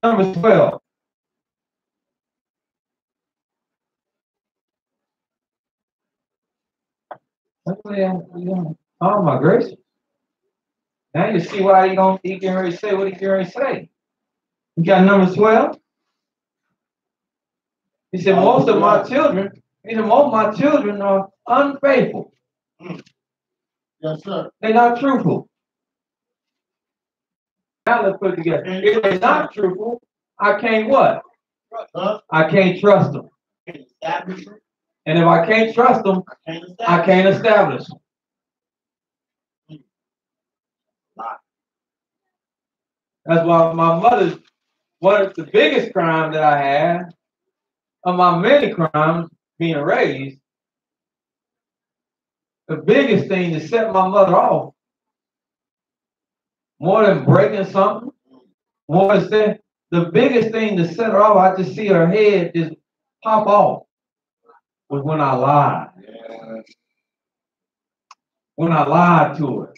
Number 12. Oh my gracious. Now you see why he getting ready to say what he getting ready to say. You got number 12? He said, most of my children are unfaithful. Yes, sir. They're not truthful. Now let's put it together. If they're not truthful, I can't what? I can't trust them. And if I can't trust them, I can't establish them. That's why my mother's, one of the biggest crime that I had, of my many crimes being raised, the biggest thing to set my mother off, more than breaking something, more than the biggest thing to set her off, I just see her head just pop off, was when I lied. When I lied to her.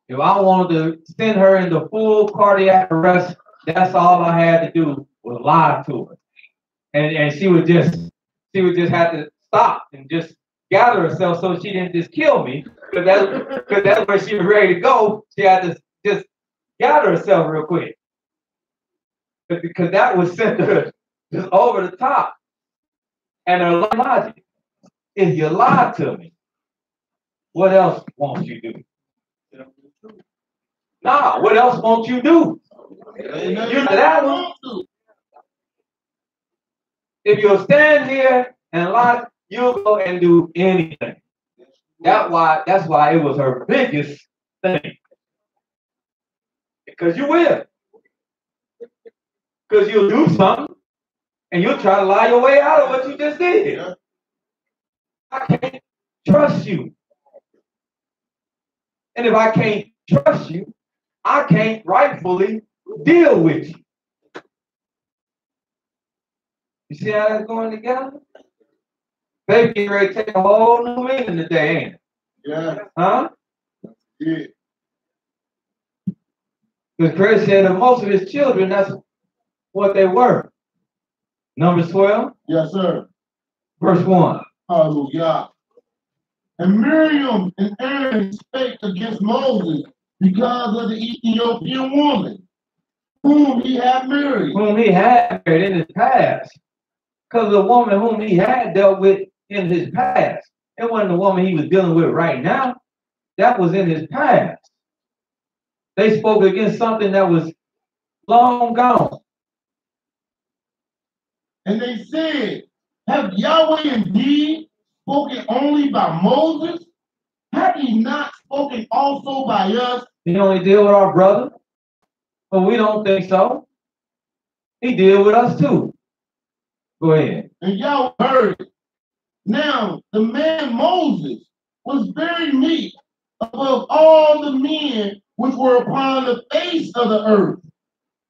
If I wanted to send her into full cardiac arrest, that's all I had to do was lie to her. And she would just have to stop and just gather herself so she didn't just kill me. Because that's where she was ready to go. She had to just gather herself real quick. Because that would send her just over the top. And her logic, if you lie to me, what else won't you do? Nah, what else won't you do? You know that one. If you'll stand here and lie, you'll go and do anything. That's why it was her biggest thing. Because you will. Because you'll do something and you'll try to lie your way out of what you just did. I can't trust you. And if I can't trust you, I can't rightfully deal with you. You see how that's going together? Baby getting ready to take a whole new meaning today, ain't it? Yeah. Huh? Yeah. Because Chris said that most of his children, that's what they were. Numbers 12? Yes, sir. Verse 1. Hallelujah. And Miriam and Aaron spake against Moses because of the Ethiopian woman, whom he had married. Whom he had married in his past. Because the woman whom he had dealt with in his past. It wasn't the woman he was dealing with right now. That was in his past. They spoke against something that was long gone. And they said, have Yahweh indeed spoken only by Moses? Have he not spoken also by us? He only deal with our brother? But we don't think so. He deal with us too. Go ahead. And y'all heard it. Now, the man Moses was very meek above all the men which were upon the face of the earth.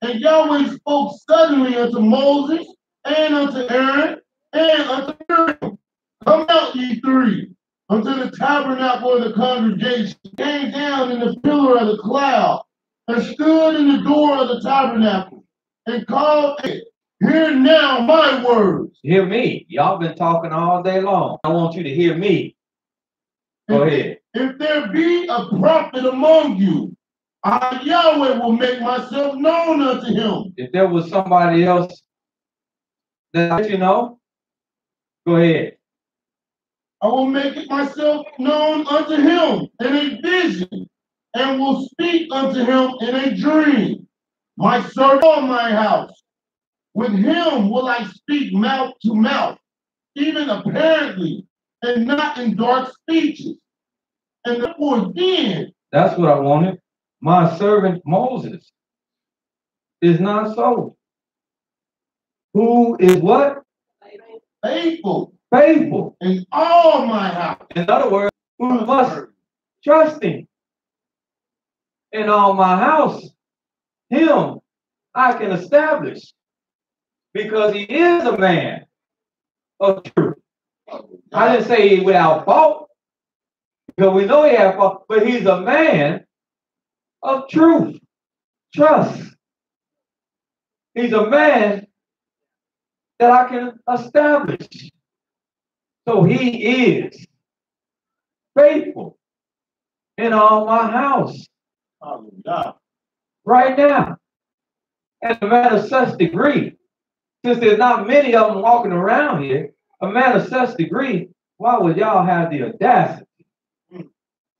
And Yahweh spoke suddenly unto Moses and unto Aaron and unto Miriam. Come out, ye three, unto the tabernacle of the congregation. Came down in the pillar of the cloud and stood in the door of the tabernacle and called it. Hear now my words. Hear me. Y'all been talking all day long. I want you to hear me. Go ahead. If there be a prophet among you, I, Yahweh, will make myself known unto him. If there was somebody else that you know, go ahead. I will make it myself known unto him in a vision, and will speak unto him in a dream. My servant of my house, with him will I speak mouth to mouth, even apparently, and not in dark speeches. And therefore then, that's what I wanted. My servant Moses is not so. Who is what? faithful. Faithful. In all my house. In other words, who must trust him. In all my house, him I can establish. Because he is a man of truth. I didn't say without fault, because we know he had fault, but he's a man of truth. Trust. He's a man that I can establish. So he is faithful in all my house. Hallelujah. Right now. And a man of such degree, since there's not many of them walking around here, a man of such degree, why would y'all have the audacity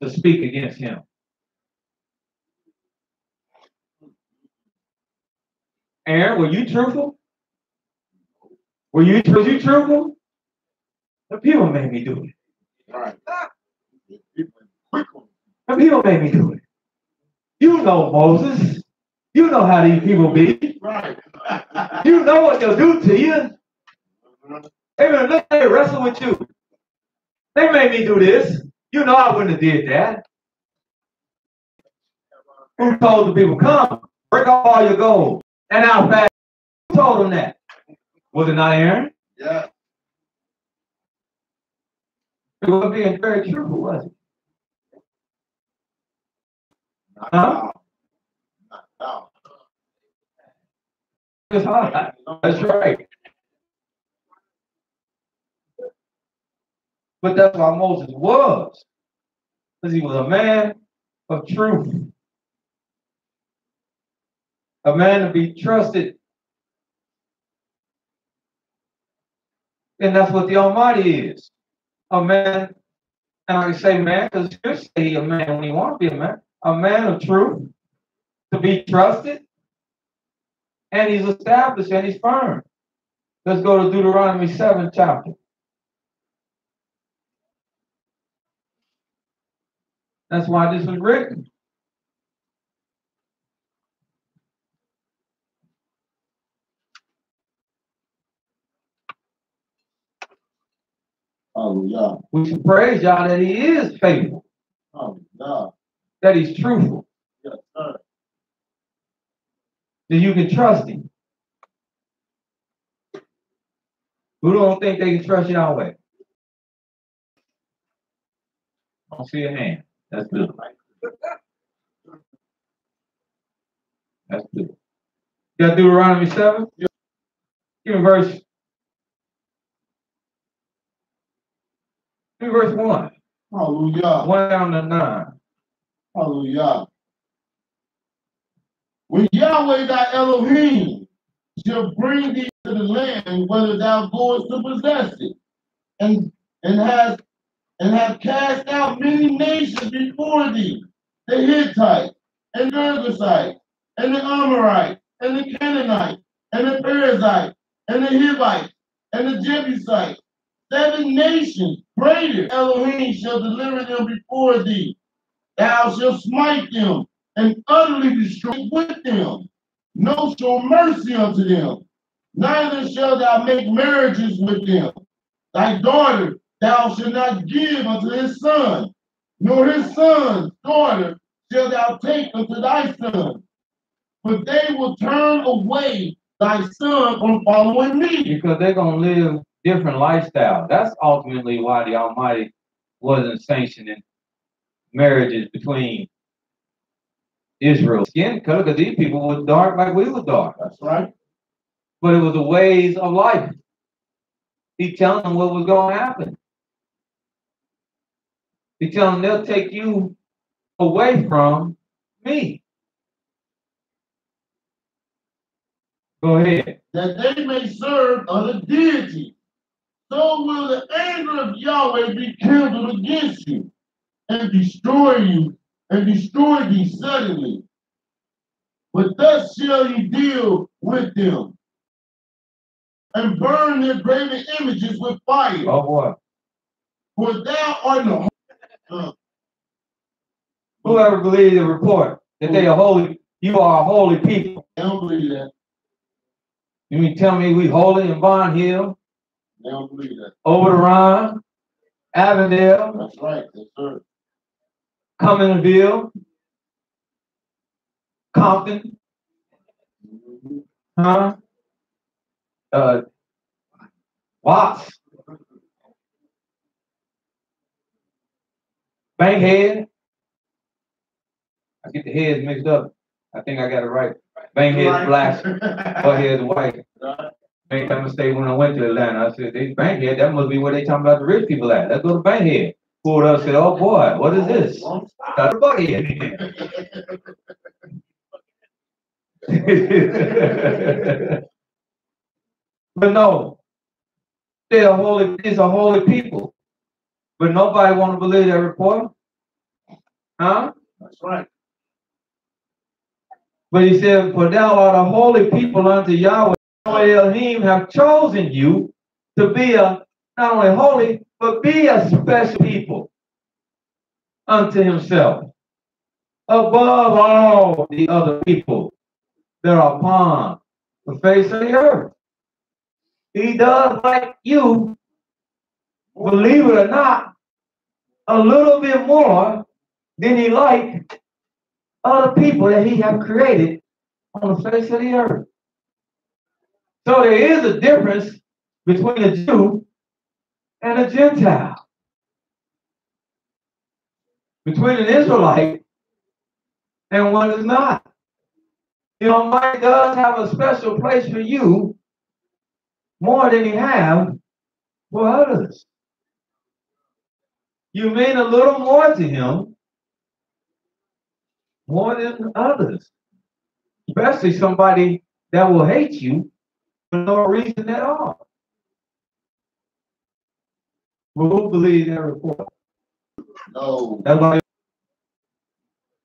to speak against him? Aaron, were you truthful? Was you truthful? The people made me do it. Right. The people made me do it. You know Moses. You know how these people be. Right. You know what they'll do to you. They will look at it, wrestle with you. They made me do this. You know I wouldn't have did that. Who told the people, come, break off all your gold, and I'll fast? Who told them that? Was it not Aaron? Yeah. It wasn't being very truthful, was it? Huh? It's hard. That's right. But that's why Moses was. Because he was a man of truth. A man to be trusted. And that's what the Almighty is. A man, and I can say man, because you say he a man when he wants to be a man. A man of truth, to be trusted, and he's established and he's firm. Let's go to Deuteronomy 7 chapter. That's why this was written. Hallelujah. We should praise y'all that he is faithful. Hallelujah. That he's truthful. Yes, sir. That you can trust him. Who don't think they can trust Yahweh? I don't see a hand. That's good. That's good. You got Deuteronomy 7? Give me verse 1. Hallelujah. 1 down to 9. Hallelujah. When Yahweh thy Elohim shall bring thee to the land, whether thou goest to possess it, and have cast out many nations before thee, the Hittites, and Girgashites, and the Amorites, and the Canaanites, and the Perizzites, and the Hivites, and the Jebusites, 7 nations greater Elohim shall deliver them before thee. Thou shalt smite them and utterly destroy with them. No show mercy unto them, neither shalt thou make marriages with them. Thy daughter thou shalt not give unto his son, nor his son's daughter shalt thou take unto thy son. But they will turn away thy son from following me. Because they're going to live different lifestyles. That's ultimately why the Almighty wasn't sanctioning marriages between Israel's skin color, because these people were dark like we were dark. That's right. But it was the ways of life. He's telling them what was going to happen. He's telling them they'll take you away from me. Go ahead. That they may serve other deities. So will the anger of Yahweh be kindled against you, and destroy you, and destroy thee suddenly. But thus shall you deal with them, and burn their graven images with fire. Oh boy. For thou art no. Whoever believes the report that they are holy, you are a holy people. They don't believe that. You mean tell me we holy in Bond Hill? They don't believe that. Over the Rhine, Avondale, That's right. Yes, sir. Cummingville, Compton, huh? Watts, Bankhead. I get the heads mixed up. I think I got it right. Bankhead black, boyhead white. Make that mistake when I went to Atlanta. I said, they Bankhead, that must be where they talking about the rich people at. Let's go to Bankhead. Pulled up and said, oh boy, what is this? Got a bucket. But no, these are holy people. But nobody want to believe that report. Huh? That's right. But he said, for thou art a holy people unto Yahweh. Yahweh Elohim have chosen you to be not only holy, but be a special people unto himself, above all the other people that are upon the face of the earth. He does like you, believe it or not, a little bit more than he liked other people that he have created on the face of the earth. So there is a difference between a Jew and a Gentile. Between an Israelite and one is not. The Almighty does have a special place for you more than he have for others. You mean a little more to him more than others. Especially somebody that will hate you for no reason at all. Well, who believes that report? No.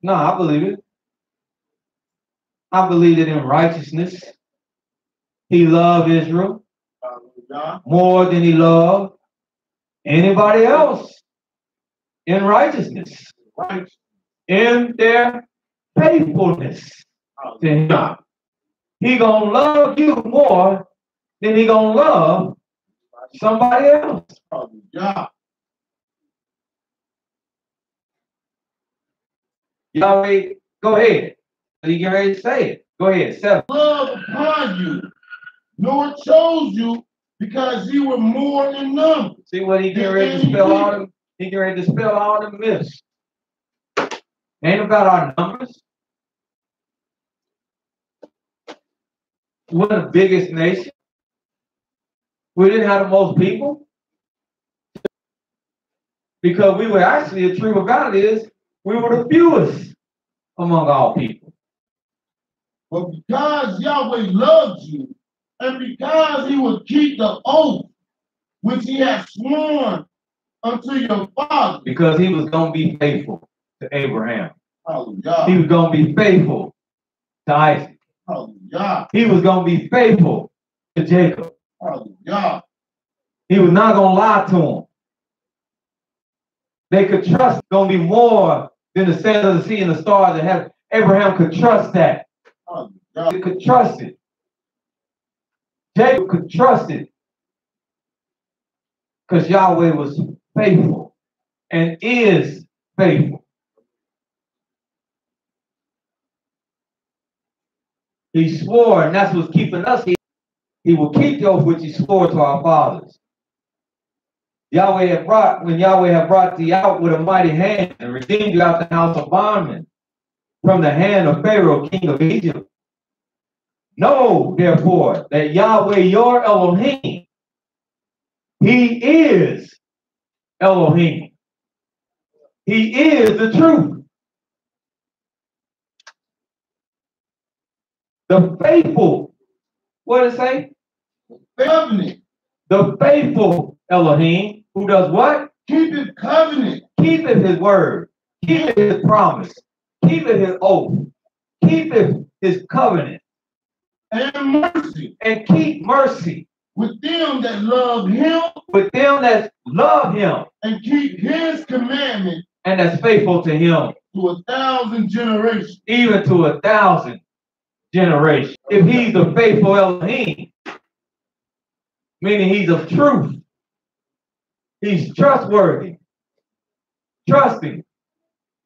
No, I believe it. I believe that in righteousness, he loved Israel more than he loved anybody else. In righteousness, in their faithfulness to him. He gonna love you more than he gonna love somebody else. Yahweh, go ahead. You get ready to say it. Go ahead. 7. Love upon you, nor chose you because you were more in number. See what he get ready to spell all them? He get ready to spell all the myths. Ain't about our numbers. We're the biggest nation. We didn't have the most people. Because we were actually, the truth about it is, we were the fewest among all people. But because Yahweh loves you, and because he will keep the oath which he has sworn unto your father. Because he was going to be faithful to Abraham. Hallelujah. He was going to be faithful to Isaac. Hallelujah. He was going to be faithful to Jacob. Hallelujah. He was not going to lie to him. They could trust going to be more than the sand of the sea and the stars in heaven. Abraham could trust that. He could trust it. Jacob could trust it. Because Yahweh was faithful and is faithful. He swore, and that's what's keeping us here. He will keep the oath which he swore to our fathers. When Yahweh had brought thee out with a mighty hand and redeemed you out the house of bondmen from the hand of Pharaoh, king of Egypt. Know, therefore, that Yahweh your Elohim, he is Elohim. He is the truth. The faithful, what does it say? Covenant. The faithful Elohim, who does what? Keepeth covenant. Keepeth his word. Keepeth his promise. Keepeth his oath. Keepeth his covenant. And mercy. And keep mercy. With them that love him. With them that love him. And keep his commandment. And that's faithful to him. To 1,000 generations. Even to 1,000 generations. If he's the faithful Elohim, meaning he's of truth. He's trustworthy. Trusting.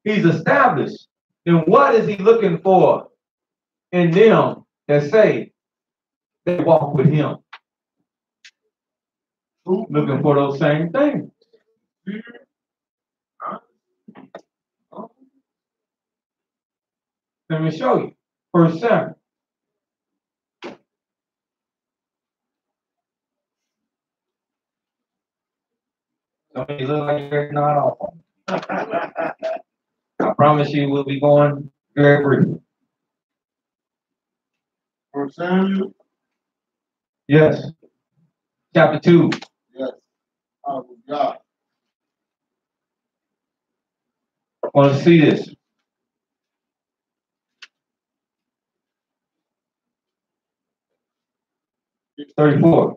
He's established. Then what is he looking for in them that say they walk with him? Looking for those same things. Let me show you. Verse 7. Some of you look like you're not off. I promise you we'll be going very briefly. 1 Samuel? Yes. Chapter 2. Yes. God. I want to see this. It's 34.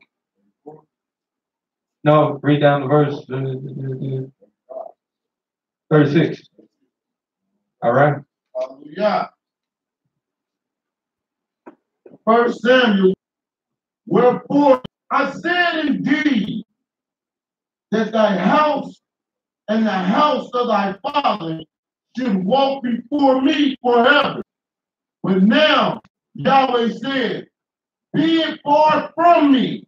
No, read down the verse. 36. All right. Hallelujah. 1 Samuel, wherefore I said indeed that thy house and the house of thy father should walk before me forever. But now Yahweh said, be it far from me.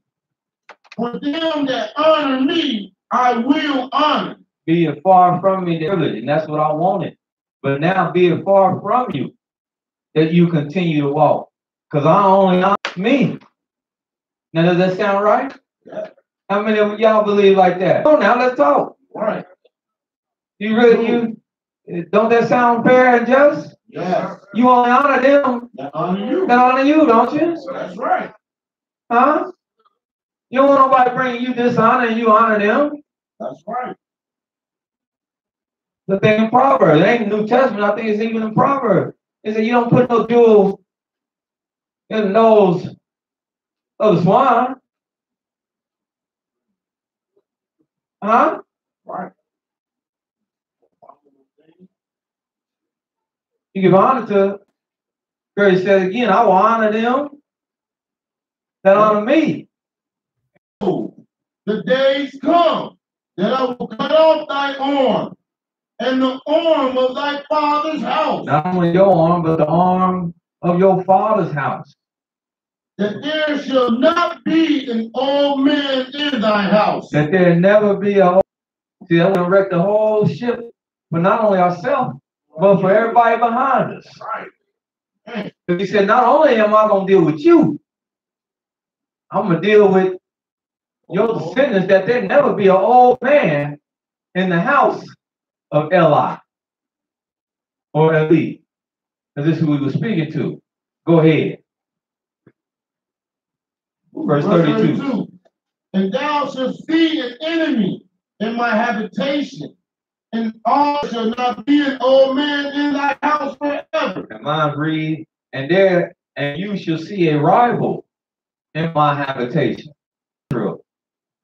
For them that honor me, I will honor. Be it far from me, and that's what I wanted. But now be it far from you that you continue to walk. Because I only honor me. Now, does that sound right? Yeah. How many of y'all believe like that? Oh, now let's talk. Right. You really, don't that sound fair and just? Yes. You only honor them That honor you. that honor you, don't you? That's right. Huh? You don't want nobody bringing you dishonor and you honor them. That's right. The thing in Proverbs, it ain't New Testament, I think it's even in Proverbs. It said you don't put no jewel in the nose of the swine. Huh? Right. You give honor to, Christ said again, I will honor them that honor me. The days come that I will cut off thy arm and the arm of thy father's house. Not only your arm, but the arm of your father's house. That there shall not be an old man in thy house. That there never be a whole, see, that will wreck the whole ship for not only ourselves, but for everybody behind us. Right. He said, not only am I going to deal with you, I'm going to deal with your descendants, that there never be an old man in the house of Eli or Eli. And this is who we were speaking to. Go ahead. Verse 32. And thou shalt see an enemy in my habitation, and all shall not be an old man in thy house forever. And mine read, and you shall see a rival in my habitation.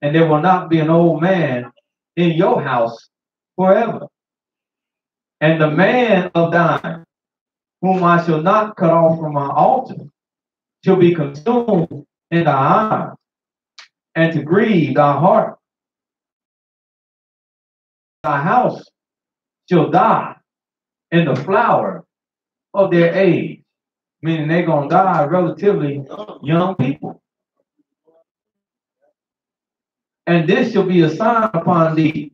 And there will not be an old man in your house forever. And the man of thine, whom I shall not cut off from my altar, shall be consumed in thy eyes, and to grieve thy heart. Thy house shall die in the flower of their age, meaning they're going to die relatively young people. And this shall be a sign upon thee,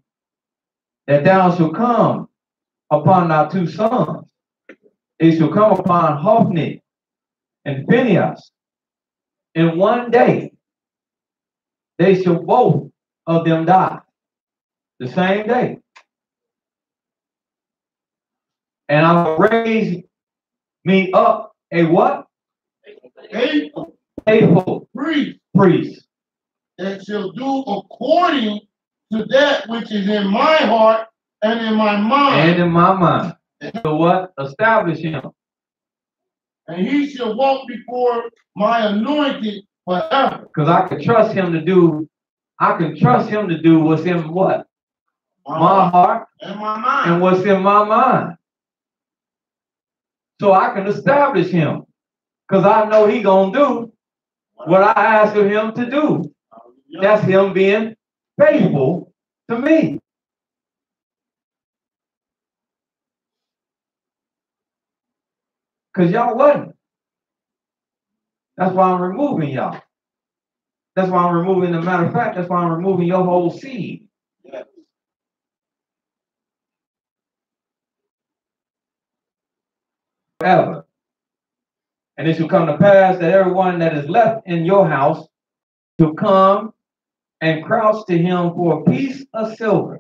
that thou shalt come upon thy two sons. It shall come upon Hophni and Phinehas. In one day, they shall both of them die. The same day. And I will raise me up a what? Faithful priest. That shall do according to that which is in my heart and in my mind. And in my mind. So what? Establish him. And he shall walk before my anointed forever. Because I can trust him to do what's in what? My heart and my mind. And what's in my mind. So I can establish him. Because I know he gonna do what I ask of him to do. That's him being faithful to me. Because y'all wasn't. That's why I'm removing y'all. That's why I'm removing, the matter of fact, that's why I'm removing your whole seed. Yes. Forever. And it shall come to pass that everyone that is left in your house shall come and crouch to him for a piece of silver,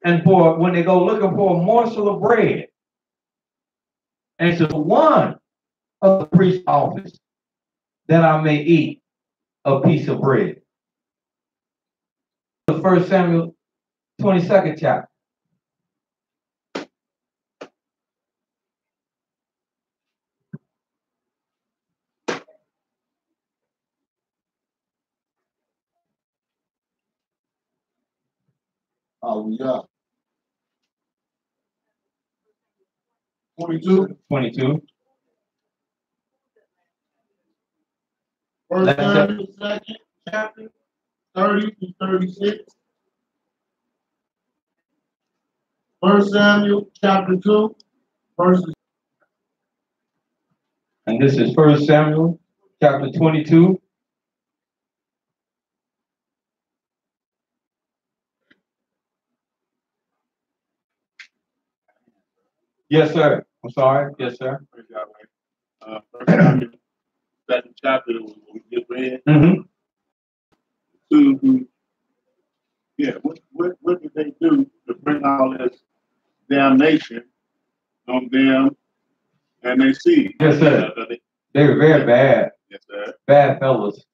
and for when they go looking for a morsel of bread, and to one of the priest's office, that I may eat a piece of bread. The 1 Samuel 22nd chapter. Hallelujah. 22. 22. First Samuel 2nd chapter, 30 to 36. 1 Samuel chapter 2, verses. And this is 1 Samuel chapter 22. Yes, sir. I'm sorry. Yes, sir. First Samuel, second chapter, we just read. Mm-hmm. What did they do to bring all this damnation on them and they see? Yes, sir. They were very bad. Yes, sir. Bad fellows.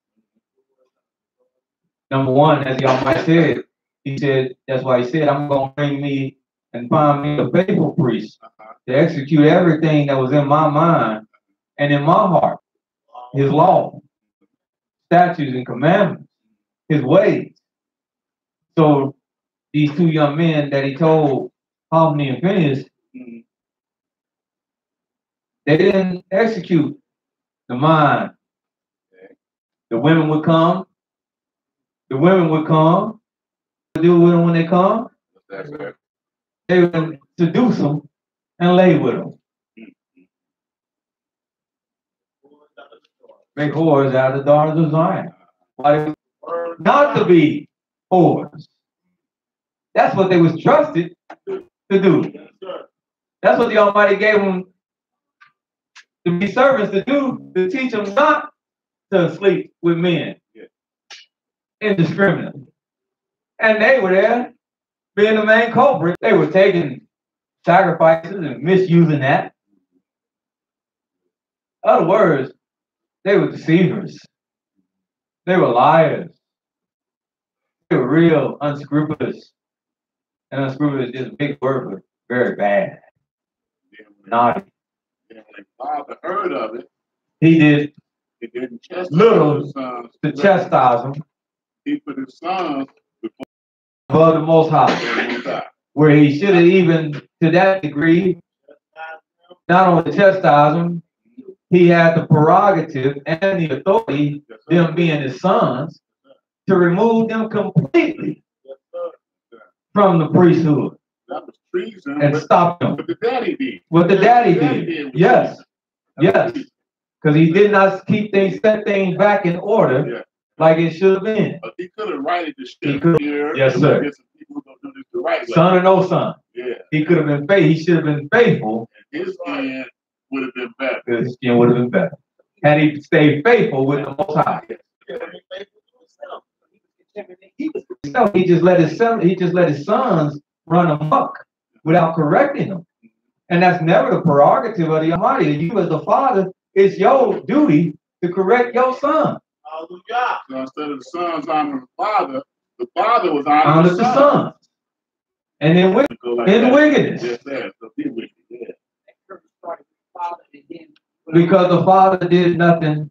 Number one, as y'all might said, he said, that's why he said, I'm going to bring me and find me a faithful priest to execute everything that was in my mind and in my heart. His law, statutes, and commandments, his ways. So these two young men that he told, Hophni and Phinehas, they didn't execute the mind. The women would come. The women would come. What do with them when they come? They would seduce them and lay with them. Make whores out of the daughters of Zion. Why? Not to be whores. That's what they was trusted to do. That's what the Almighty gave them to be servants to do, to teach them not to sleep with men indiscriminately. And they were there being the main culprit. They were taking sacrifices and misusing that. In other words, they were deceivers. They were liars. They were real unscrupulous. And unscrupulous is just a big word, but very bad. Naughty. When the father heard of it, he did didn't chastise little his sons to chastise them. He put his sons above the Most High, where he should have even, to that degree, not only chastised them, he had the prerogative and the authority, them being his sons, to remove them completely from the priesthood. That was treason. And stop them. What the daddy did. What the daddy did. Yes. Yes. Because he did not keep things, set things back in order like it should have been. He could have righted the ship here. Yes, sir. Son or no son. Yeah. He could have been faithful. He should have been faithful. And his skin would have been better. His skin would have been better. Had he stayed faithful with the Most High. He just let his sons run amok without correcting them. And that's never the prerogative of the Almighty. You as the father, it's your duty to correct your son. Hallelujah. So instead of the sons honoring the father was honoring the sons. And then wickedness. Yes, sir. So be wicked. Yeah. Because the father did nothing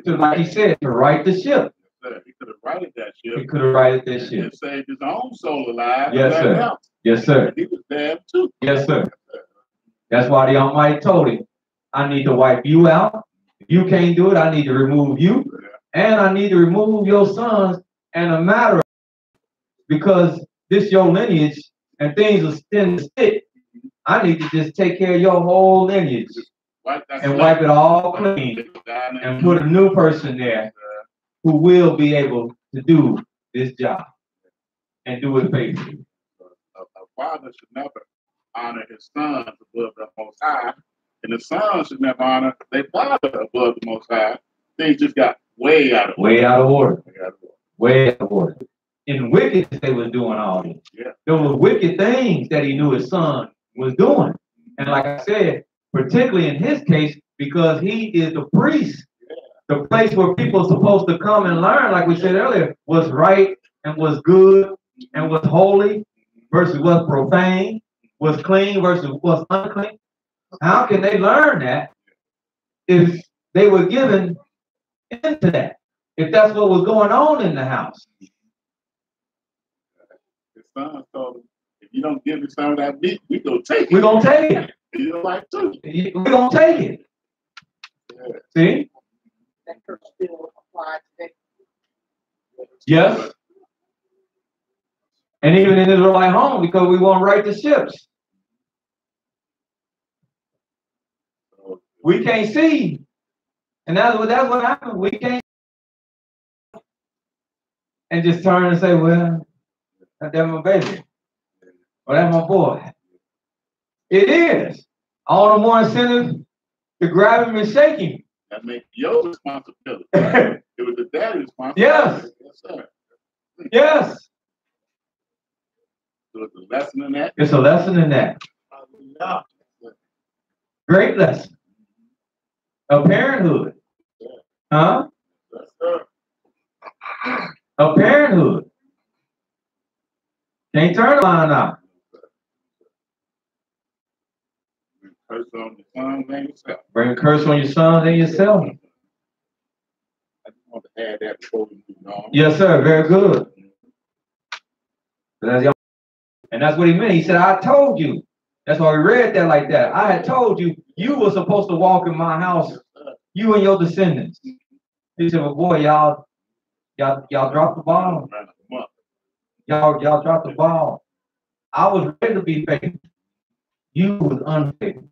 to, like he said, to right the ship. He could have righted that ship. He could have righted that ship. And saved his own soul alive. Yes, sir. Yes, sir. And he was damned too. Yes, sir. That's why the Almighty told him, I need to wipe you out. If you can't do it, I need to remove you. And I need to remove your sons and a matter of, because this your lineage and things are still stick. I need to just take care of your whole lineage and wipe it all clean and put a new person there who will be able to do this job and do it faithfully. A father should never honor his sons above the Most High, and the sons should never honor their father above the Most High. Things just got way out of order. Way out of order. In wickedness, they was doing all this. Yeah. There were wicked things that he knew his son was doing. And like I said, particularly in his case, because he is the priest, the place where people are supposed to come and learn, like we said earlier, what's right and what's good and what's holy versus what's profane, what's clean versus what's unclean. How can they learn that if they were given into that? If that's what was going on in the house. His son told him, if you don't give me some of that meat, we gonna take it. We're going to take it. You don't like too. We're going to take it. Yeah. See? That curse still applies today. Yes. And even in Israelite home, because we won't right the ships. We can't see. And that's what happened. We can't. And just turn and say, well, that's my baby. Or that's my boy. It is. All the more incentive to grab him and shake him. That makes your responsibility. It was the daddy's responsibility. Yes. Yes, sir. Yes. So it's a lesson in that. It's a lesson in that. Great lesson. Of parenthood. Huh? Yes, sir. Of parenthood. Can't turn the line out. Curse on the son and yourself. Bring a curse on your sons and yourself. I just want to add that before we move on. Yes, sir. Very good. And that's what he meant. He said, I told you. That's why we read that like that. I had told you, you were supposed to walk in my house, you and your descendants. He said, well, boy, y'all dropped the ball. Y'all dropped the ball. I was ready to be faithful. You was unfaithful.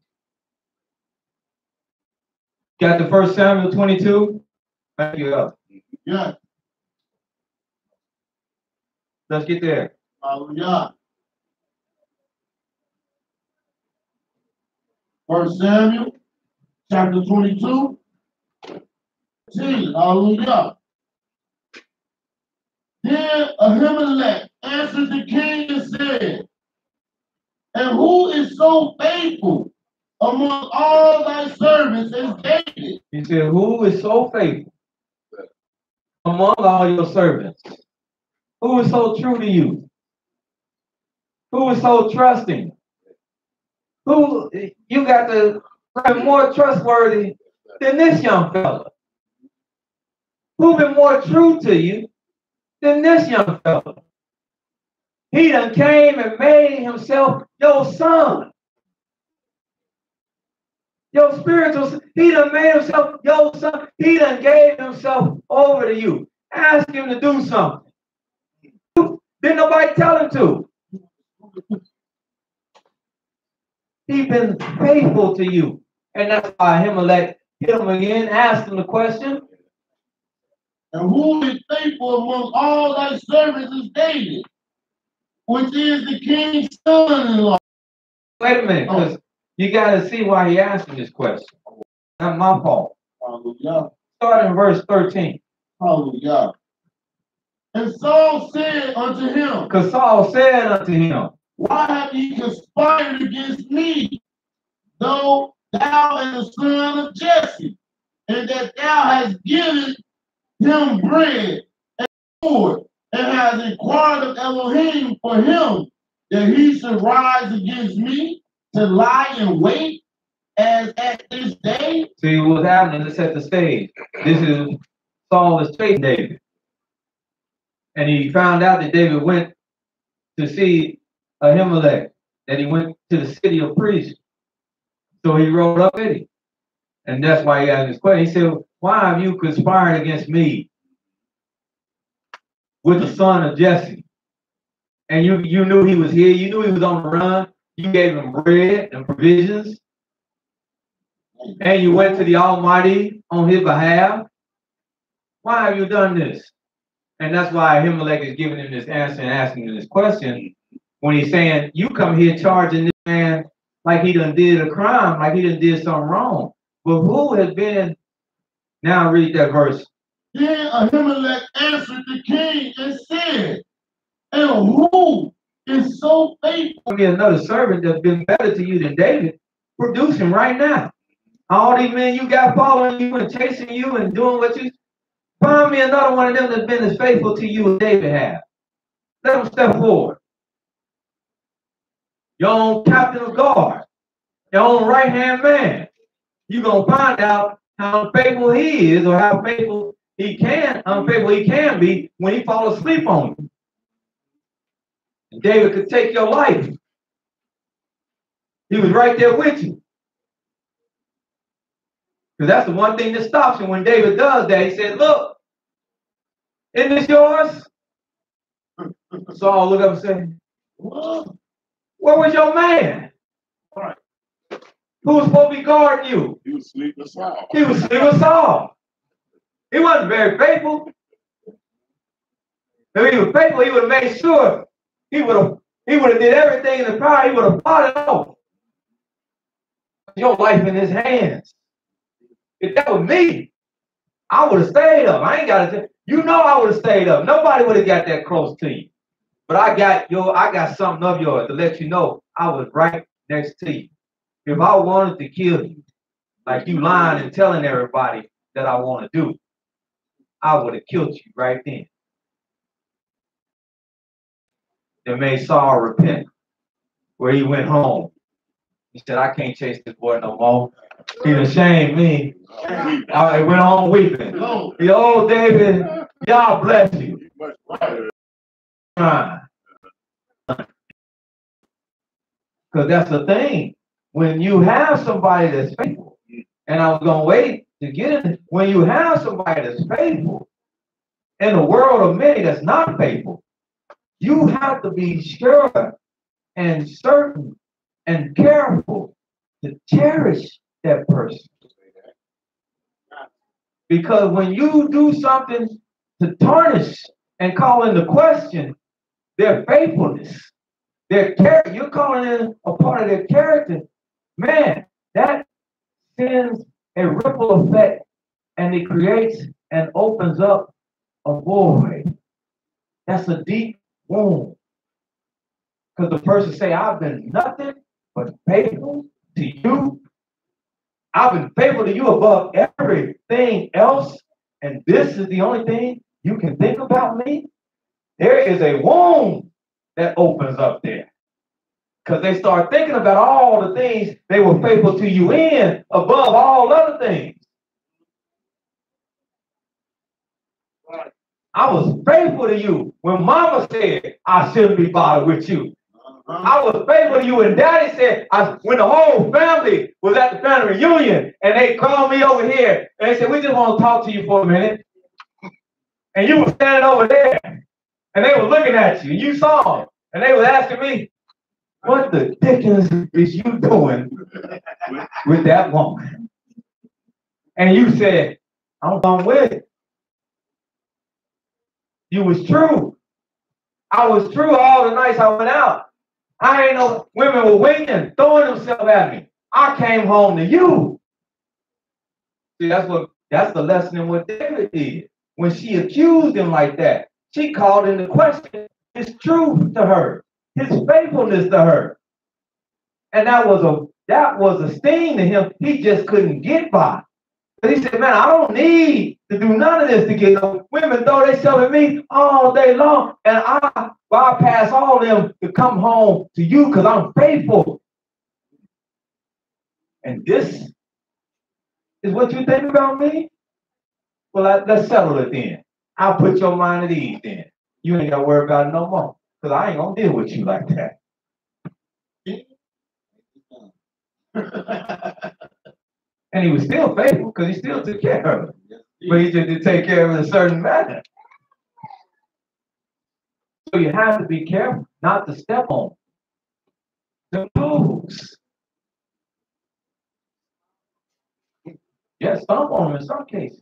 Got the 1 Samuel 22? Thank you. Yeah. Let's get there. Hallelujah. 1 Samuel, chapter 22. 10. Hallelujah. Then Ahimelech answered the king and said, and who is so faithful among all thy servants as David? He said, who is so faithful among all your servants? Who is so true to you? Who is so trusting? Who you got to be more trustworthy than this young fella? Who been more true to you than this young fella? He done came and made himself your son. Your spiritual son. He done made himself your son. He done gave himself over to you. Ask him to do something. Didn't nobody tell him to. He's been faithful to you. And that's why Ahimelech hit him again, asked him the question. And who is faithful among all thy servants is David, which is the king's son-in-law. Wait a minute, because you got to see why he asked him this question. Not my fault. Hallelujah. Start in verse 13. Hallelujah. And Saul said unto him, Because Saul said unto him, why have ye conspired against me, though thou art the son of Jesse, and that thou hast given him bread and food, and hast inquired of Elohim for him, that he should rise against me to lie in wait as at this day? see what's happening, let's set the stage. This is Saul is chasing David. And he found out that David went to see Ahimelech, that he went to the city of priests. So he rode up with him. And that's why he asked this question. He said, why have you conspired against me with the son of Jesse? And you knew he was here. You knew he was on the run. You gave him bread and provisions. And you went to the Almighty on his behalf. Why have you done this? And that's why Ahimelech is giving him this answer and asking him this question when he's saying, you come here charging this man like he done did a crime, like he done did something wrong. But who has been, now read that verse Then Ahimelech answered the king and said, and who is so faithful? Give me another servant that's been better to you than David. Produce him right now. All these men you got following you and chasing you and doing what you... Find me another one of them that's been as faithful to you as David has. Let him step forward. Your own captain of guard. Your own right-hand man. You're going to find out how unfaithful he is or how unfaithful he can be when he falls asleep on you. And David could take your life. He was right there with you. Because that's the one thing that stops him when David does that. He said, look, isn't this yours? Saul looked up and said, where was your man? Right. Who was supposed to be guarding you? He was asleep with Saul. He was asleep with Saul. He wasn't very faithful. If he was faithful, he would have made sure he would have did everything in the power. He would have fought it off. Your life in his hands. If that was me, I would have stayed up. I ain't got to. You know I would have stayed up. Nobody would have got that close to you. But I got something of yours to let you know I was right next to you. If I wanted to kill you, like you lying and telling everybody that I want to do, I would have killed you right then. That made Saul repent, where he went home. He said, I can't chase this boy no more. He ashamed me. I went home weeping. Oh, David, God bless you. Because that's the thing. When you have somebody that's faithful, and I was going to wait to get in, when you have somebody that's faithful, in a world of many that's not faithful, you have to be sure and certain and careful to cherish that person. Because when you do something to tarnish and call into question their faithfulness, their character, you're calling in a part of their character, man, that sends a ripple effect and it creates and opens up a void. That's a deep wound. Because the person say, I've been nothing but faithful to you. I've been faithful to you above everything else. And this is the only thing you can think about me. There is a wound that opens up there. Because they start thinking about all the things they were faithful to you in above all other things. I was faithful to you when mama said I shouldn't be bothered with you. I was faithful to you when daddy said, when the whole family was at the family reunion and they called me over here and they said, we just want to talk to you for a minute. And you were standing over there and they were looking at you and you saw them and they were asking me, what the dickens is you doing with that woman? And you said, I'm going with it. You was true. I was true all the nights I went out. I ain't know women were waiting, throwing themselves at me. I came home to you. See, that's the lesson in what David did. When she accused him like that, she called into question his truth to her, his faithfulness to her. And that was a sting to him he just couldn't get by. But he said, man, I don't need to do none of this to get no women, though they selling me all day long. And I bypass all of them to come home to you because I'm faithful. And this is what you think about me? Well, let's settle it then. I'll put your mind at ease then. You ain't got to worry about it no more. Because I ain't going to deal with you like that. And he was still faithful because he still took care of her. But he just didn't take care of it in a certain manner. So you have to be careful not to step on the toes. Yeah, stomp on them in some cases.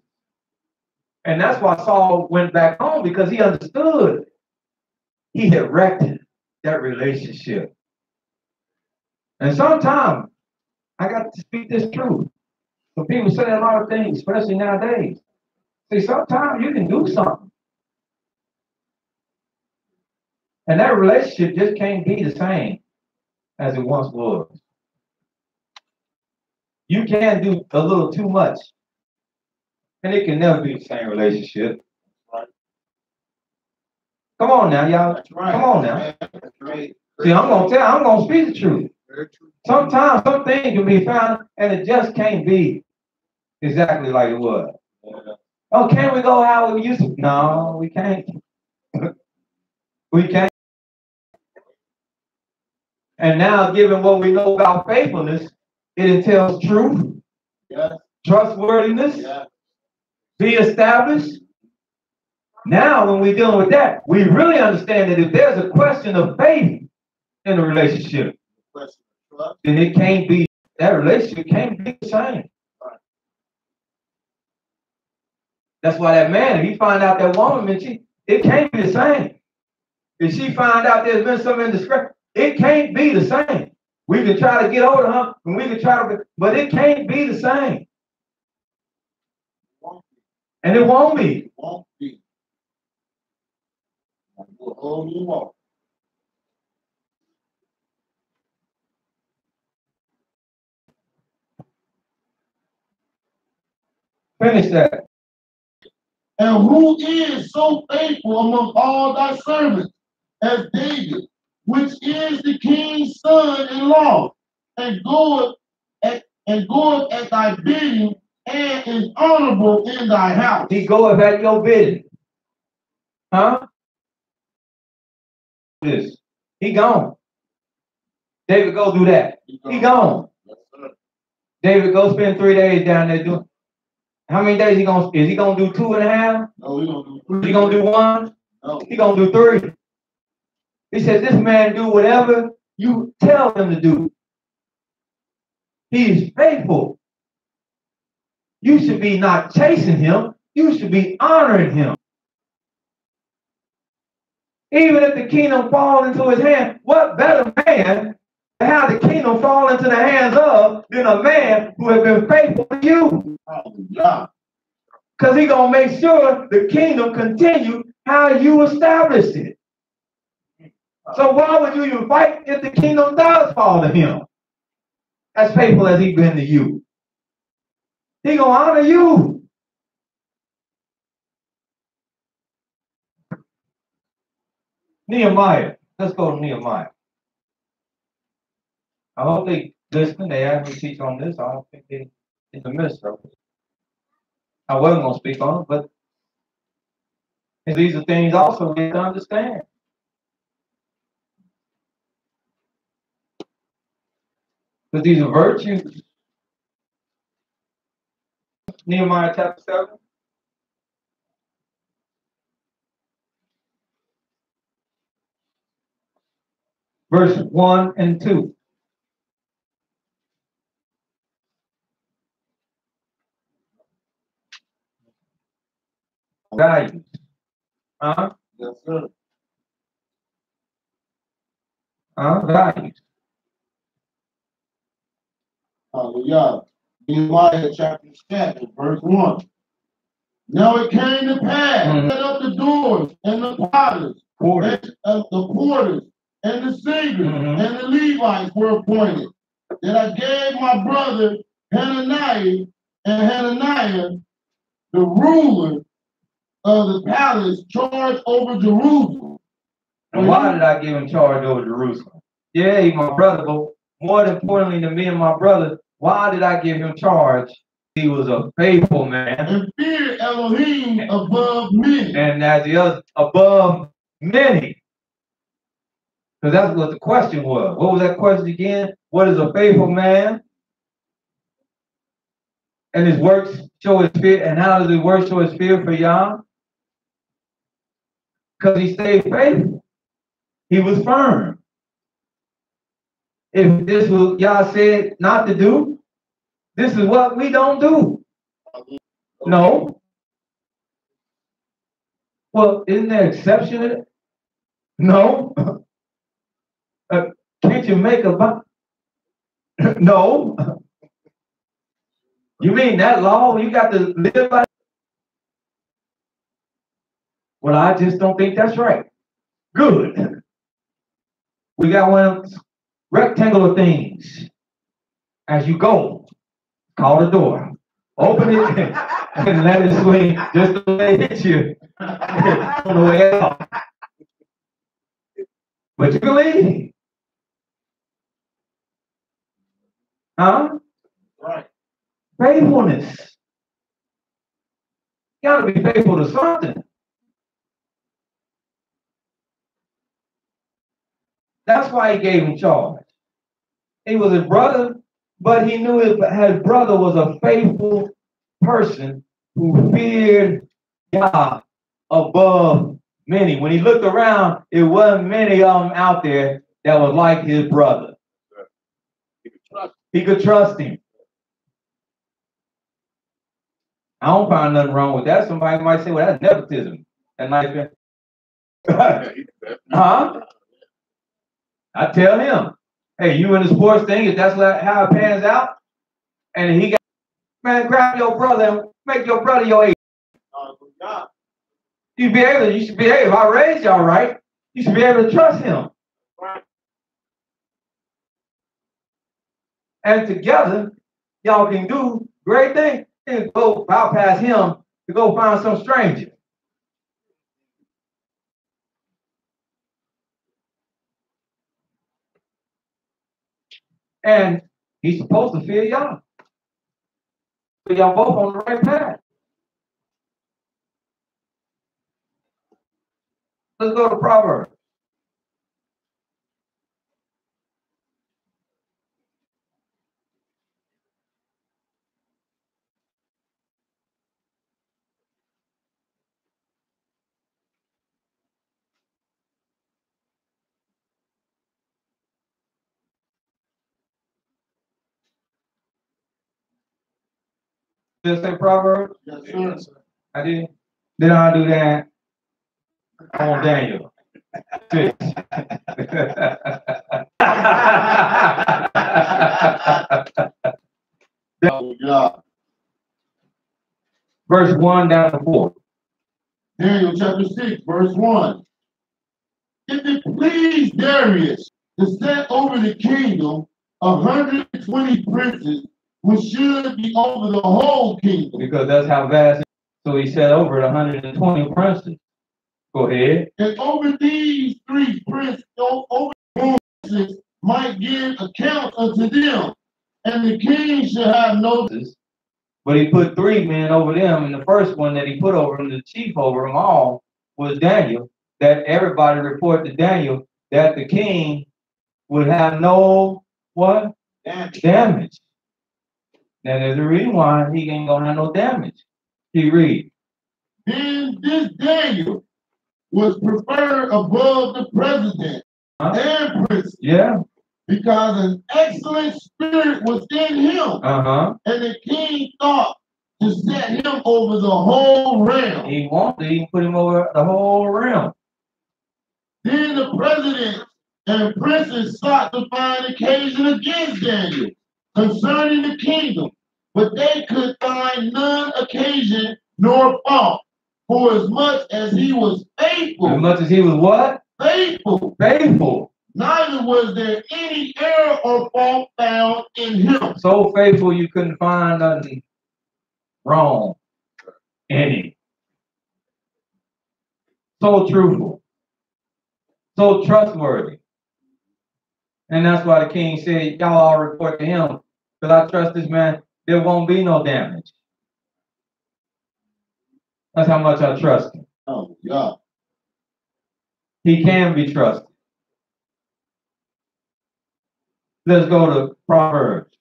And that's why Saul went back home, because he understood he had wrecked that relationship. And sometimes I got to speak this truth. So people say a lot of things, especially nowadays. See, sometimes you can do something. And that relationship just can't be the same as it once was. You can do a little too much. And it can never be the same relationship. Come on now, y'all. That's right. Come on now. That's right. See, I'm gonna speak the truth. Sometimes some things can be found and it just can't be exactly like it was. Oh, can we go how we used to? No, we can't. We can't. And now, given what we know about faithfulness, it entails truth, Yes. trustworthiness, Yes. be established. Now, when we're dealing with that, we really understand that if there's a question of faith in a relationship, then it can't be, that relationship can't be the same. That's why that man, if he find out that woman, it can't be the same. If she find out there's been some indiscretion, it can't be the same. We can try to get hold of her, and we can try to, but it can't be the same. And it won't be. Won't be. We'll hold you up. Finish that. And who is so faithful among all thy servants as David, which is the king's son-in-law, and goeth at thy bidding, and is honorable in thy house. He goeth at your bidding. Huh? This. He gone. David, go do that. He gone. Yes, sir. David, go spend 3 days down there doing. How many days is he gonna do 2.5? No, he gonna do 3. He gonna do 1? No. He gonna do 3. He said, this man do whatever you tell him to do. He is faithful. You should be not chasing him. You should be honoring him. Even if the kingdom fall into his hand, what better man to have the kingdom fall into the hands of than a man who has been faithful to you? Hallelujah. Because he's going to make sure the kingdom continue how you established it. So why would you even fight if the kingdom does fall to him? As faithful as he's been to you. He's going to honor you. Nehemiah. Let's go to Nehemiah. I hope they listen. They asked me to teach on this. I don't think they in the minister. I wasn't going to speak on it, but these are things also we have to understand. Because these are virtues. Nehemiah chapter 7. Verse 1 and 2. Values. Huh? Yes, sir. Values. Hallelujah. Nehemiah chapter 7, verse 1. Now it came to pass, set up the doors and the potters, the porters and the singers and the Levites were appointed. That I gave my brother Hananiah the ruler of the palace, charge over Jerusalem. And why did I give him charge over Jerusalem? Yeah, he's my brother, but more importantly than me and my brother, why did I give him charge? He was a faithful man. And feared Elohim above many. And as the other, above many. Because that's what the question was. What was that question again? What is a faithful man? And his works show his fear. And how does his work show his fear for Yah? Because he stayed faithful. He was firm. If this was Yah said not to do, this is what we don't do. No. Well, isn't there exception in it? No. Can't you make a no. You mean that law? You got to live by Well, I just don't think that's right. Good. We got one of those rectangular things. As you go, call the door. Open it and let it swing just the way it hits you on the way out. But you can leave. Huh? Right. Faithfulness. You gotta be faithful to something. That's why he gave him charge. He was his brother, but he knew his brother was a faithful person who feared God above many. When he looked around, it wasn't many of them out there that was like his brother. He could trust him. I don't find nothing wrong with that. Somebody might say, well, that's nepotism. That might be. Huh? I tell him, hey, you in the sports thing, if that's how it pans out, and he got, man, grab your brother and make your brother your age. You should be able, if I raised y'all right, you should be able to trust him. And together, y'all can do great things. And go bypass him to go find some stranger. And he's supposed to fear y'all. So y'all both on the right path. Let's go to Proverbs. Did I say Proverbs? Yes, sir. I did. Then I'll do that on Daniel 6. Verse 1 down to 4. Daniel chapter 6, verse 1. If it please Darius to set over the kingdom 120 princes, which should be over the whole kingdom. Because that's how vast. So he said over 120 princes. Go ahead. And over these three princes, over princes might give account unto them, and the king should have no. But he put 3 men over them, and the first one that he put over them, the chief over them all, was Daniel. That everybody reported to Daniel that the king would have no what? Damage. Now there's a reason why he ain't gonna have no damage. He read. Then this Daniel was preferred above the president and prince. Yeah. Because an excellent spirit was in him. And the king thought to set him over the whole realm. He wanted to put him over the whole realm. Then the president and princes sought to find occasion against Daniel concerning the kingdom, but they could find none occasion nor fault, for as much as he was faithful. As much as he was what? Faithful. Faithful. Neither was there any error or fault found in him. So faithful you couldn't find nothing wrong in him. So truthful. So trustworthy. And that's why the king said, y'all all report to him, because I trust this man, there won't be no damage. That's how much I trust him. Oh, yeah. He can be trusted. Let's go to Proverbs.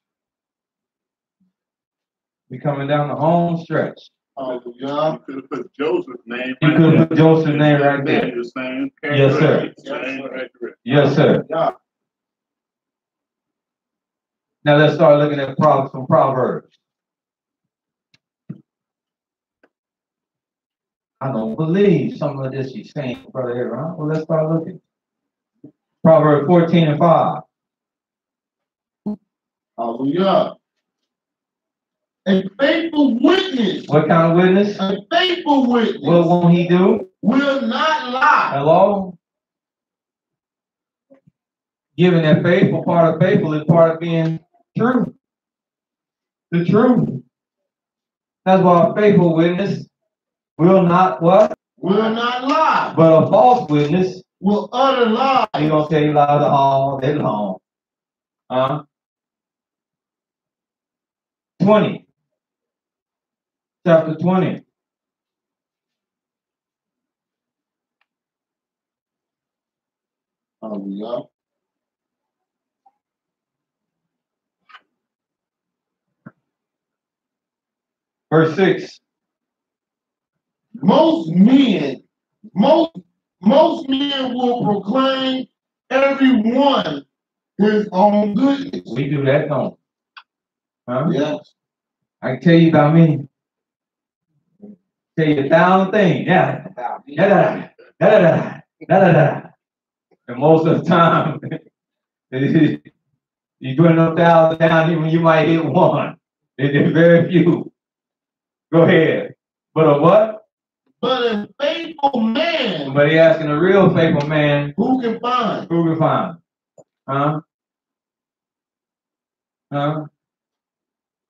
We're coming down the home stretch. Oh, yeah. You could have put Joseph's name. You could have put Joseph's name right there. Yes, sir. Yes, sir. Yeah. Now let's start looking at some Proverbs. I don't believe some of this he's saying, Brother Aaron. Well, let's start looking. Proverbs 14 and 5. Hallelujah. A faithful witness. What kind of witness? A faithful witness. What won't he do? will not lie. Hello? Giving that faithful part of faithful is part of being true. The truth. That's why a faithful witness will not what? Will not lie. But a false witness will utter lies. He's gonna tell you lies all day long. 20. Chapter 20. Hallelujah. Verse 6. Most men will proclaim every one his own goodness. We do that, don't we? Huh? Yes. I can tell you about me. Tell you 1,000 things. Yeah. And most of the time, you doing them 1,000 down, even you might hit one. There's very few. Go ahead. But a what? But a faithful man. But he asking a real faithful man. Who can find? Who can find? Huh?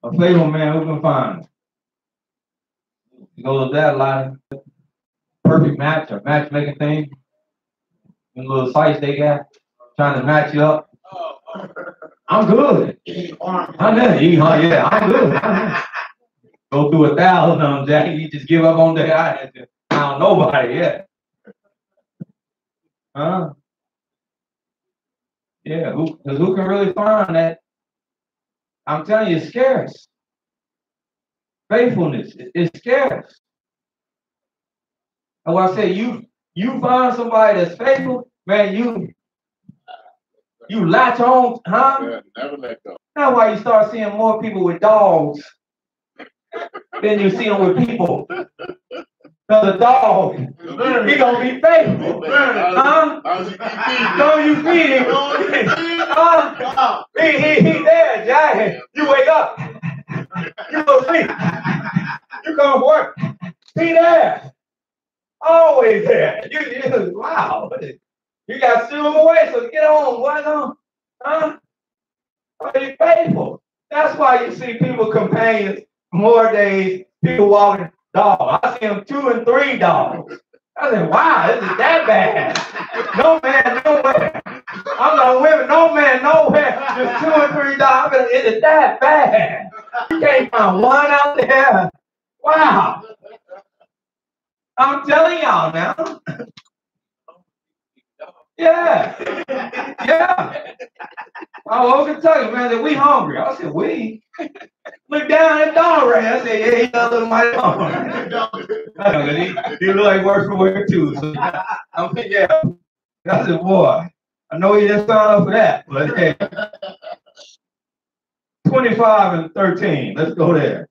A faithful man who can find? You go to that line. Perfect match or matchmaking thing. Them little sites they got trying to match you up. I'm good. I'm there. Yeah, I'm good. Go through 1,000 of them, Jack. You just give up on that. I don't know nobody yet. Huh? Yeah, who can really find that? I'm telling you, it's scarce. Faithfulness is scarce. And what I say, you find somebody that's faithful, man, you latch on, huh? Yeah, never let go. That's why you start seeing more people with dogs than you see them with people. Because a dog, he gonna be faithful. Huh? Don't you feed him? He there, Jack. You wake up. You go sleep. You come to work. He there. Always there. You wow. You got to steal him away, so get on. What on? Huh? Are you faithful? That's why you see people campaigning more days, people walking dogs. I see them 2 and 3 dogs. I said, wow, this is that bad. No man, nowhere. I'm not women, no man, nowhere. Just 2 and 3 dogs. Is it that bad? You can't find one out there. Wow. I'm telling y'all now. Yeah. Yeah. I was in Kentucky, man, said, we hungry. I said, we? Look down at dog right I said, yeah, he does look mighty hungry. He look like worse for wear too. So I'm thinking, yeah. I said, boy, I know he didn't sign up for that, but hey. 25 and 13. Let's go there.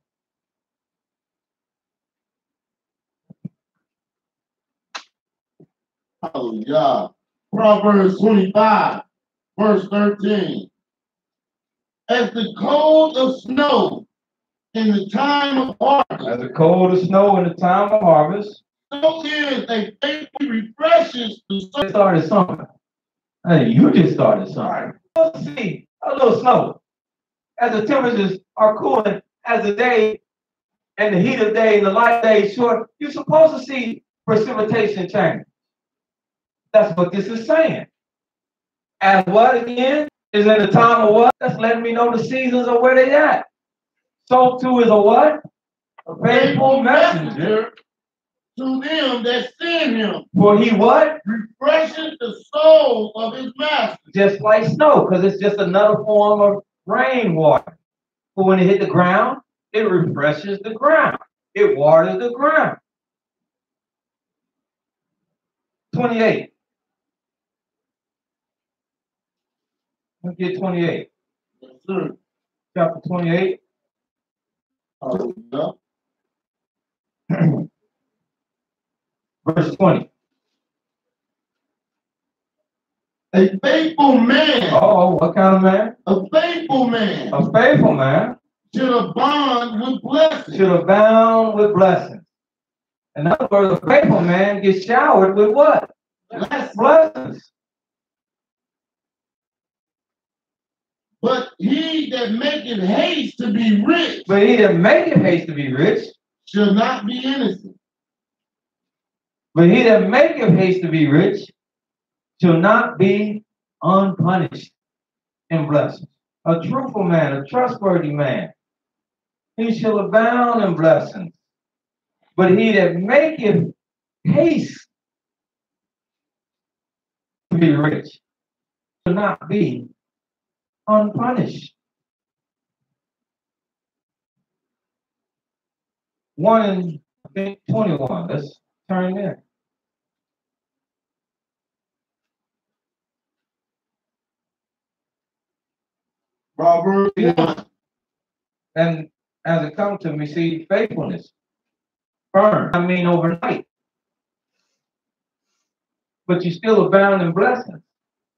Hallelujah. Proverbs 25, verse 13. As the cold of snow in the time of harvest. As the cold of snow in the time of harvest. So is a faithful refreshes the soul. It started summer. Hey, you just started summer. Let's see a little snow. As the temperatures are cooling, as the day and the heat of day and the light day is short, you're supposed to see precipitation change. That's what this is saying. As what again? Is in the time of what? That's letting me know the seasons are where they at. So too is a what? A faithful messenger to them that send him. For he what? Refreshes the soul of his master. Just like snow, because it's just another form of rainwater. But when it hit the ground, it refreshes the ground. It waters the ground. 28. Let's get 28. Yes, sir. Chapter 28. Verse 20. A faithful man. Oh, what kind of man? A faithful man. A faithful man should abound with blessings. Should abound with blessings. In other words, a faithful man gets showered with what? Blessings. But he that maketh haste to be rich But he that maketh haste to be rich, shall not be innocent. but he that maketh haste to be rich shall not be unpunished in blessings. A truthful man, a trustworthy man, he shall abound in blessings. But he that maketh haste to be rich shall not be unpunished. 1:21. Let's turn there. Proverbs 1. And as it comes to me, see, faithfulness, firm. I mean, overnight. But you still abound in blessings.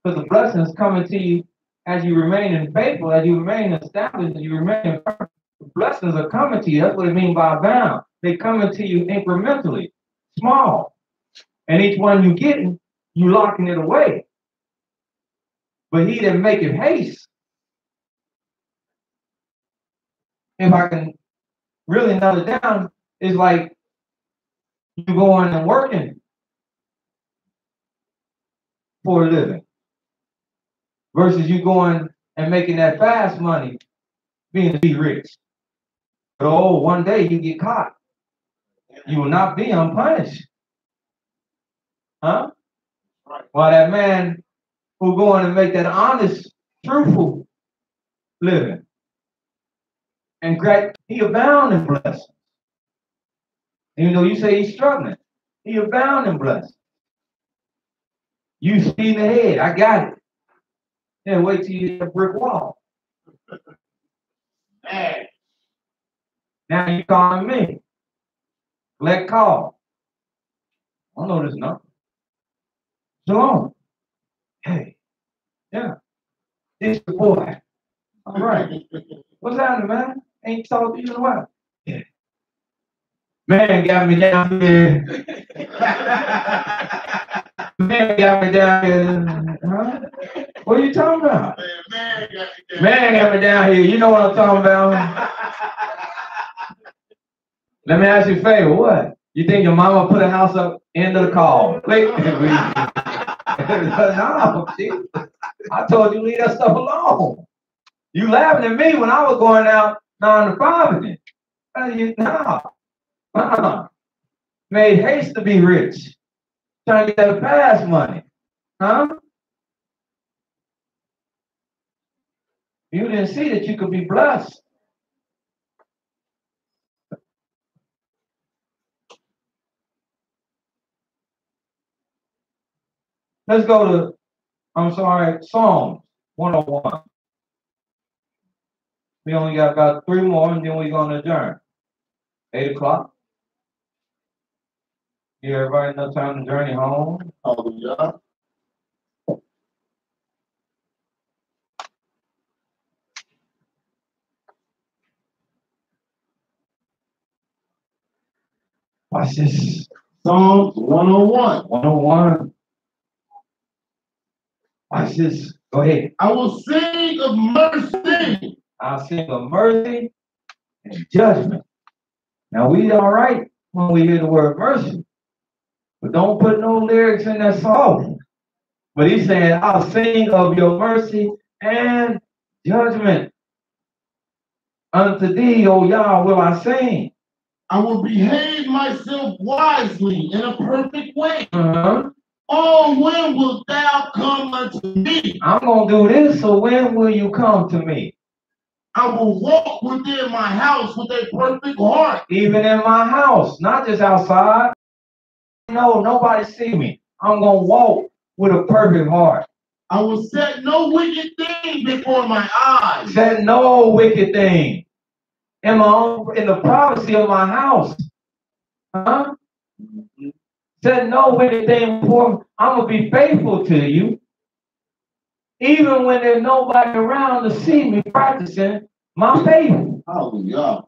Because the blessings coming to you as you remain in faithful, as you remain established, as you remain firm. The blessings are coming to you. That's what it means by abound. They coming to you incrementally, small. And each one you getting, you locking it away. But he that maketh haste, if I can really nail it down, is like you going and working for a living versus you going and making that fast money, being rich. But oh, one day you get caught. You will not be unpunished. Huh? While that man who going and make that honest, truthful living, and he abound in blessings. Even though you say he's struggling, he abound in blessings. You see in the head, I got it. Then wait till you hit a brick wall. Now you calling me. Let call. I don't know this number. Shalom. Hey. Yeah. It's the boy. All right. What's happening, man? Ain't talked to you in a while. Yeah. Man got me down here. Man got me down here. Huh? What are you talking about? Man got me down here. You know what I'm talking about? Let me ask you a favor. What? You think your mama put a house up? End of the call. Wait. No, Jesus. I told you leave that stuff alone. You laughing at me when I was going out 9 to 5 again. No. Made haste to be rich. Trying to get that fast money. Huh? You didn't see that you could be blessed. Let's go to, Psalms 101. We only got about 3 more, and then we're going to adjourn. 8 o'clock. Give everybody enough time to journey home. Hallelujah. Watch this. Psalms 101. 101. Watch this. Go ahead. I will sing of mercy. I'll sing of mercy and judgment. Now we all right when we hear the word mercy. But don't put no lyrics in that song. But he's saying, I'll sing of your mercy and judgment. Unto thee, O Yah, will I sing. I will behave myself wisely in a perfect way. Uh-huh. Oh, when wilt thou come unto me? I'm going to do this, so when will you come to me? I will walk within my house with a perfect heart. Even in my house, not just outside. No, nobody see me. I'm going to walk with a perfect heart. I will set no wicked thing before my eyes. Set no wicked thing in the privacy of my house. Huh? Set no wicked thing before me. I'm going to be faithful to you. Even when there's nobody around to see me practicing my faith. Hallelujah.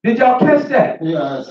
Did y'all catch that? Yes.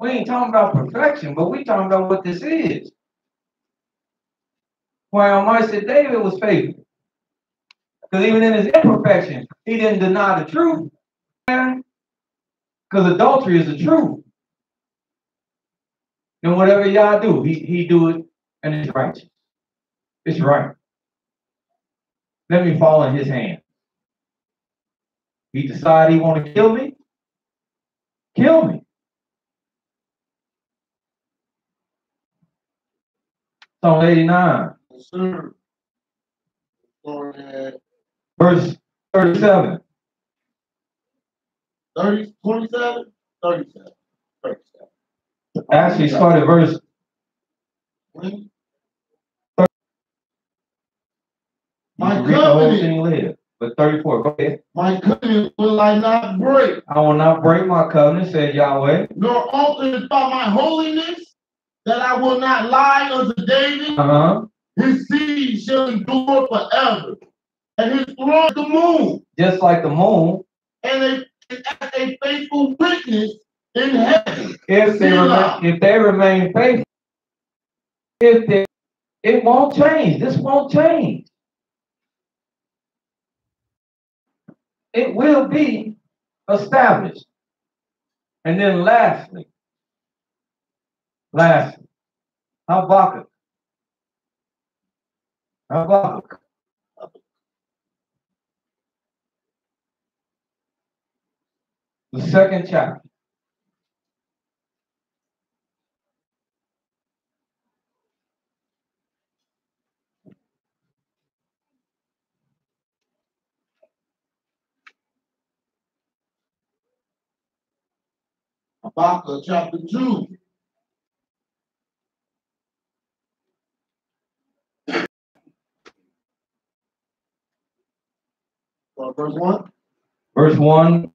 We ain't talking about perfection, but we talking about what this is. Why Almighty said David was faithful. Because even in his imperfection, he didn't deny the truth. Because adultery is the truth. And whatever y'all do, he do it and it's righteous. It's right. Let me fall in his hand. He decide he want to kill me. Kill me. Psalm 89. Yes, sir. Go ahead. Verse 37. 30, 27? 37. 37. Actually, start at verse 20. 30. My read the whole covenant, thing later. But 34, go ahead. my covenant will I not break, I will not break my covenant, said Yahweh. nor alter it by my holiness, that I will not lie unto David. His seed shall endure forever, and his throne the moon. Just like the moon. And as a faithful witness in heaven. If they remain faithful, it won't change. This won't change. It will be established. And then lastly, Habakkuk. The second chapter. Habakkuk chapter 2. Verse 1. Verse 1.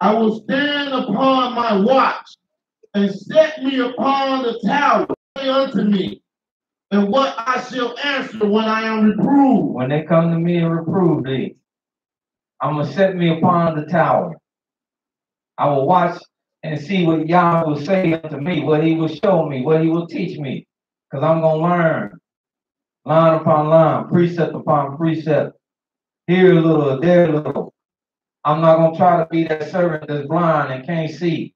I will stand upon my watch and set me upon the tower. Say unto me, and what I shall answer when I am reproved. When they come to me and reprove thee, I'm going to set me upon the tower. I will watch and see what Yah will say unto me, what he will show me, what he will teach me. Because I'm going to learn line upon line, precept upon precept, here a little, there a little. I'm not going to try to be that servant that's blind and can't see,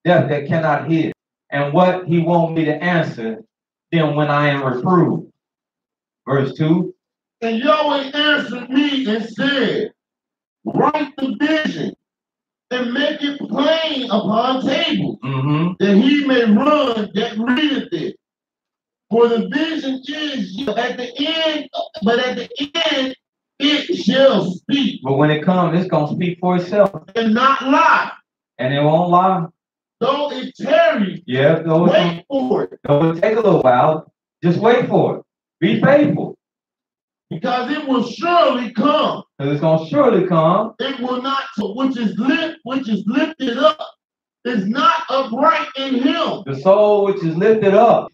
deaf that cannot hear. And what he wants me to answer then when I am reproved. Verse 2. And Yahweh answered me and said, write the vision and make it plain upon tables, that he may run that readeth it. For the vision is at the end, but at the end it shall speak. But when it comes, it's going to speak for itself. And not lie. And it won't lie. Though it tarries, wait for it. Though it take a little while, just wait for it. Be faithful. Because it will surely come. Because it's going to surely come. It will not, which is lifted up, is not upright in him. The soul which is lifted up,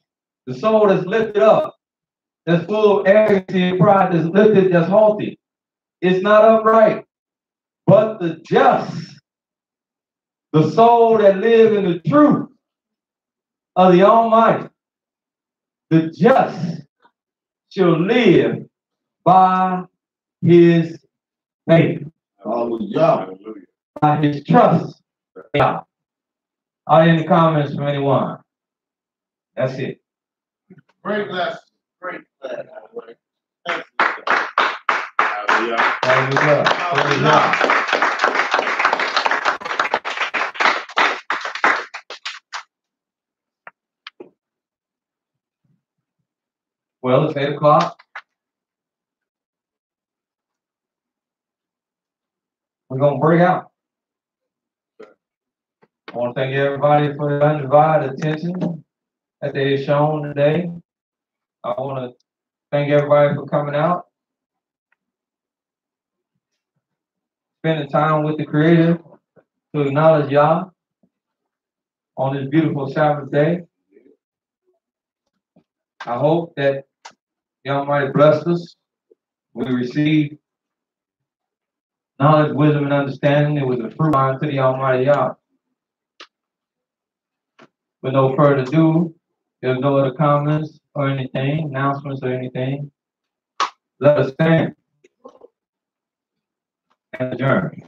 the soul that's lifted up, that's full of arrogance and pride, that's lifted, that's haughty, it's not upright. But the just, the soul that lives in the truth of the Almighty, the just shall live by his faith. Hallelujah. By his trust. Yeah. Are there any comments from anyone? That's it. Great lesson. Great lesson. Hallelujah. Hallelujah. Well, it's 8 o'clock. We're going to break out. I want to thank everybody for their undivided attention that they have shown today. I want to thank everybody for coming out, spending time with the Creator to acknowledge Yah on this beautiful Sabbath day. I hope that the Almighty bless us. We receive knowledge, wisdom, and understanding. It was a fruit line to the Almighty Yah. With no further ado, there's no other comments or anything, announcements or anything. Let us stand and adjourn.